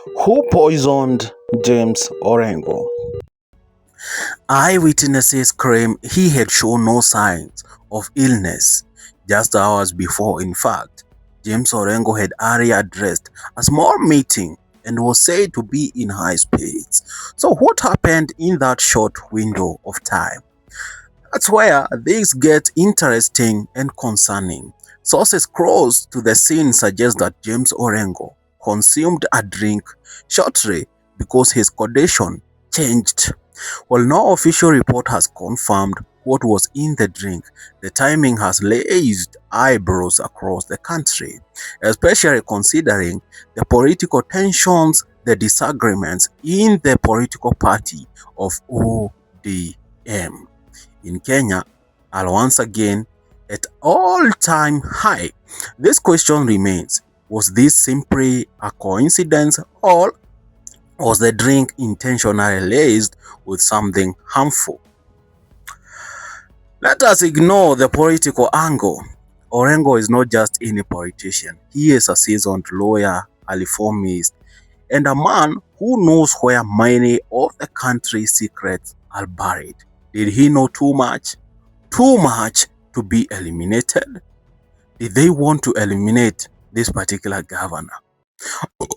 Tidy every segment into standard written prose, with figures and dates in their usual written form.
Who poisoned James Orengo? Eyewitnesses claim he had shown no signs of illness just hours before. In fact, James Orengo had already addressed a small meeting and was said to be in high spirits. So what happened in that short window of time? That's where things get interesting and concerning. Sources close to the scene suggest that James Orengo consumed a drink shortly because his condition changed. While no official report has confirmed what was in the drink, the timing has raised eyebrows across the country, especially considering the political tensions, the disagreements in the political party of ODM in Kenya are once again at all-time high. This question remains: was this simply a coincidence, or was the drink intentionally laced with something harmful? Let us ignore the political angle. Orengo is not just any politician. He is a seasoned lawyer, a reformist, and a man who knows where many of the country's secrets are buried. Did he know too much? Too much to be eliminated? Did they want to eliminate this particular governor?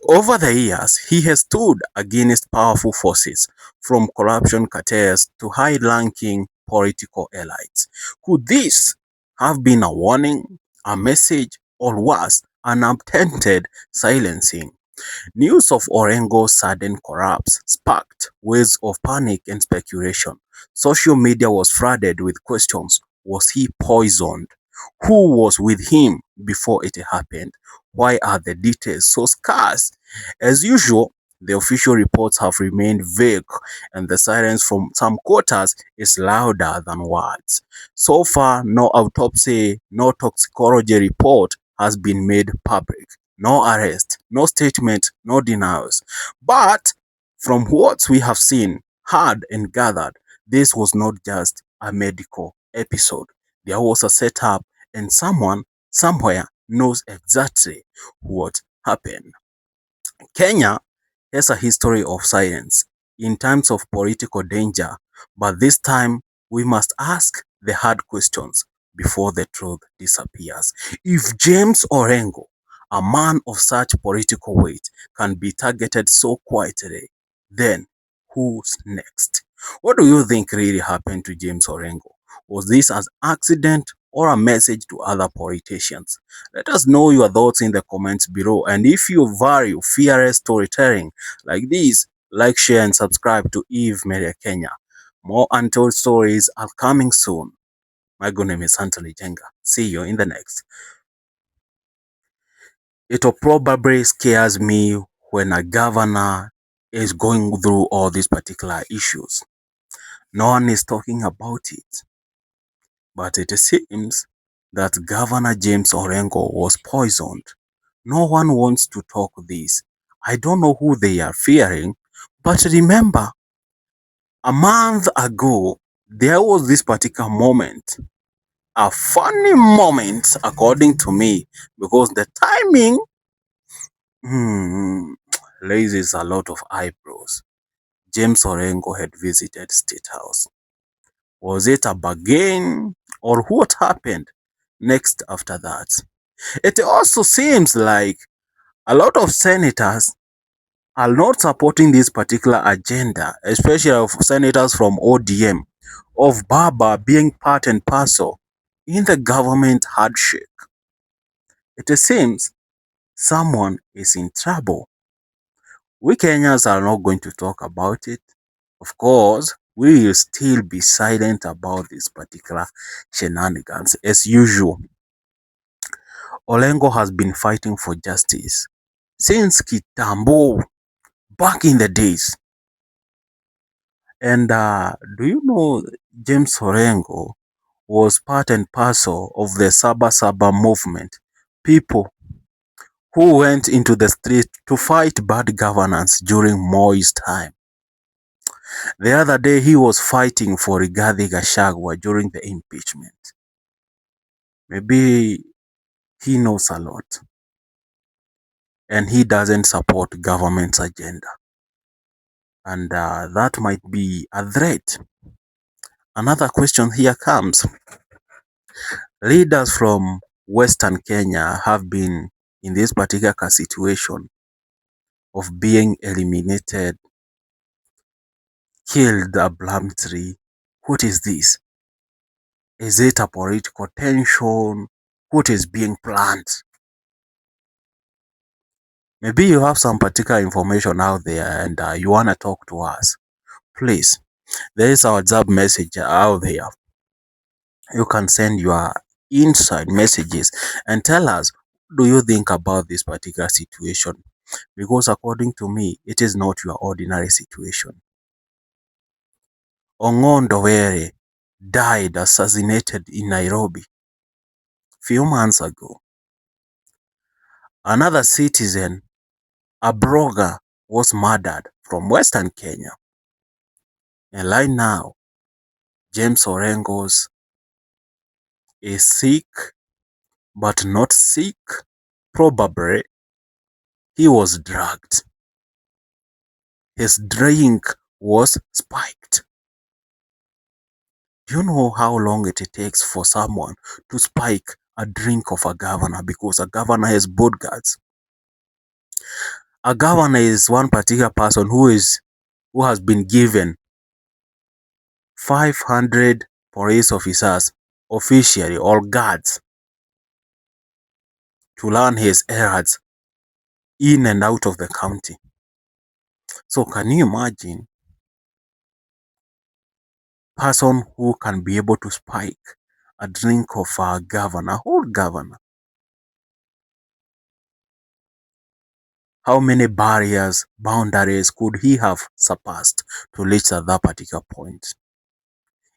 Over the years, he has stood against powerful forces, from corruption cartels to high-ranking political elites. Could this have been a warning, a message, or worse, an attempted silencing? News of Orengo's sudden collapse sparked waves of panic and speculation. Social media was flooded with questions. Was he poisoned? Who was with him before it happened? Why are the details so scarce? As usual, the official reports have remained vague, and the silence from some quarters is louder than words. So far, no autopsy, no toxicology report has been made public. No arrest, no statement, no denials. But from what we have seen, heard, and gathered, this was not just a medical episode. There was a setup, and someone somewhere knows exactly what happened. Kenya has a history of silence in times of political danger, but this time we must ask the hard questions before the truth disappears. If James Orengo, a man of such political weight, can be targeted so quietly, then who's next? What do you think really happened to James Orengo? Was this an accident or a message to other politicians? Let us know your thoughts in the comments below. And if you value fearless storytelling like this, like, share, and subscribe to Eve Media Kenya. More untold stories are coming soon. My good name is Anthony Jenga. See you in the next. It probably scares me when a governor is going through all these particular issues. No one is talking about it. But it seems that Governor James Orengo was poisoned. No one wants to talk this. I don't know who they are fearing, but remember, a month ago, there was this particular moment, a funny moment, according to me, because the timing raises a lot of eyebrows. James Orengo had visited State House. Was it a bargain, or what happened next after that? It also seems like a lot of senators are not supporting this particular agenda, especially of senators from ODM, of Baba being part and parcel in the government handshake. It seems someone is in trouble. We Kenyans are not going to talk about it. Of course, we will still be silent about this particular shenanigans. As usual, Olengo has been fighting for justice since Kitambo, back in the days. And do you know James Orengo was part and parcel of the Saba Saba movement? People who went into the street to fight bad governance during Moi's time. The other day, he was fighting for Rigathi Gachagua during the impeachment. Maybe he knows a lot. and he doesn't support government's agenda. And that might be a threat. Another question here comes. Leaders from Western Kenya have been in this particular situation of being eliminated, killed abruptly. What is this? Is it a political tension? What is being planned? Maybe you have some particular information out there and you want to talk to us. Please, there is a WhatsApp message out there. You can send your inside messages and tell us, what do you think about this particular situation? Because according to me, it is not your ordinary situation. Ongondo Were died assassinated in Nairobi few months ago. Another citizen, a blogger, was murdered from Western Kenya. And right now, James Orengo's is sick, but not sick. Probably he was drugged. His drink was spiked. Do you know how long it takes for someone to spike a drink of a governor? Because a governor has bodyguards. A governor is one particular person who has been given 500 police officers officially or guards to learn his errands in and out of the county. So can you imagine person who can be able to spike a drink of a governor, whole governor? How many barriers, boundaries could he have surpassed to reach at that particular point?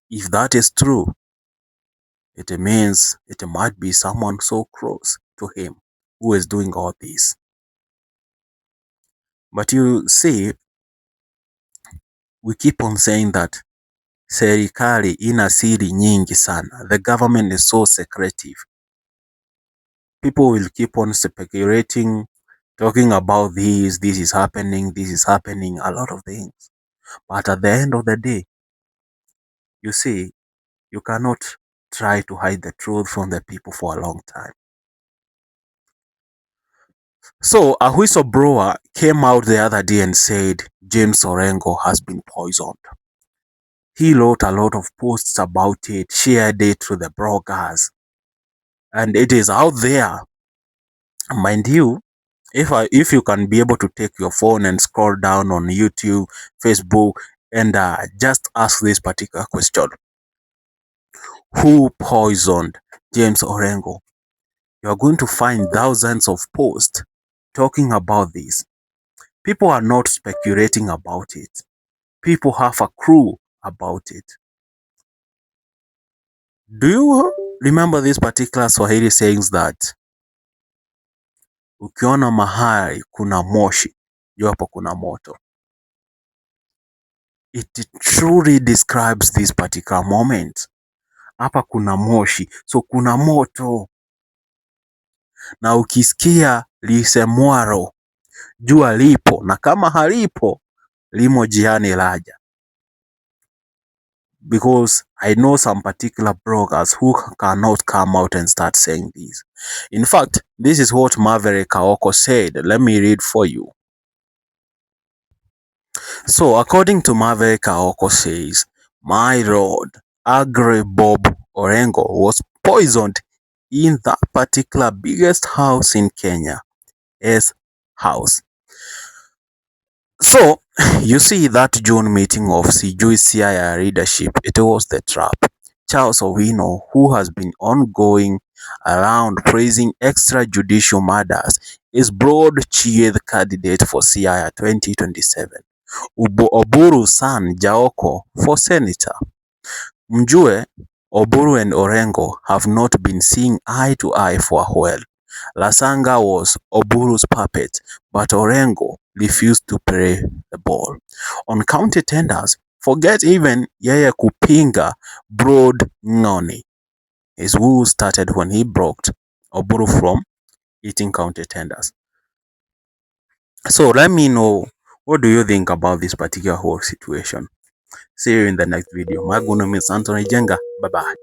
If that is true, it means it might be someone so close to him who is doing all this. But you see, we keep on saying that serikali ina siri nyingi sana. The government is so secretive. People will keep on speculating, talking about this is happening, a lot of things. But at the end of the day, you see, you cannot try to hide the truth from the people for a long time. So a whistleblower came out the other day and said James Orengo has been poisoned. He wrote a lot of posts about it, shared it to the bloggers, and it is out there. Mind you, if you can be able to take your phone and scroll down on YouTube, Facebook, and just ask this particular question: who poisoned James Orengo? You are going to find thousands of posts talking about this. People are not speculating about it. People have a clue about it. Do you remember this particular Swahili sayings that ukiona mahali kuna moshi, jua hapo kuna moto? It truly describes this particular moment. Hapa kuna moshi, so kuna moto. Na ukisikia lisemwaro, jua lipo, na kama halipo, limo jiani laja. Because I know some particular bloggers who cannot come out and start saying this. In fact, this is what Maverick Kaoko said. Let me read for you. So, according to Maverick Kaoko says, my lord, Agre Bob Orengo was poisoned in that particular biggest house in Kenya, his house. So, you see that June meeting of Sijui Siaya leadership, it was the trap. Charles Owino, who has been ongoing around praising extrajudicial murders, is broad-cheered candidate for Siaya 2027. Oburu son Jaoko for senator. Mjue, Oburu and Orengo have not been seeing eye to eye for a while. Lasanga was Oburu's puppet, but Orengo refused to play the ball. On county tenders, forget even yeye kupinga Broad Ng'oni. His woo started when he blocked Oburu from eating county tenders. So let me know, what do you think about this particular whole situation? See you in the next video. My name is Anthony Jenga. Bye bye.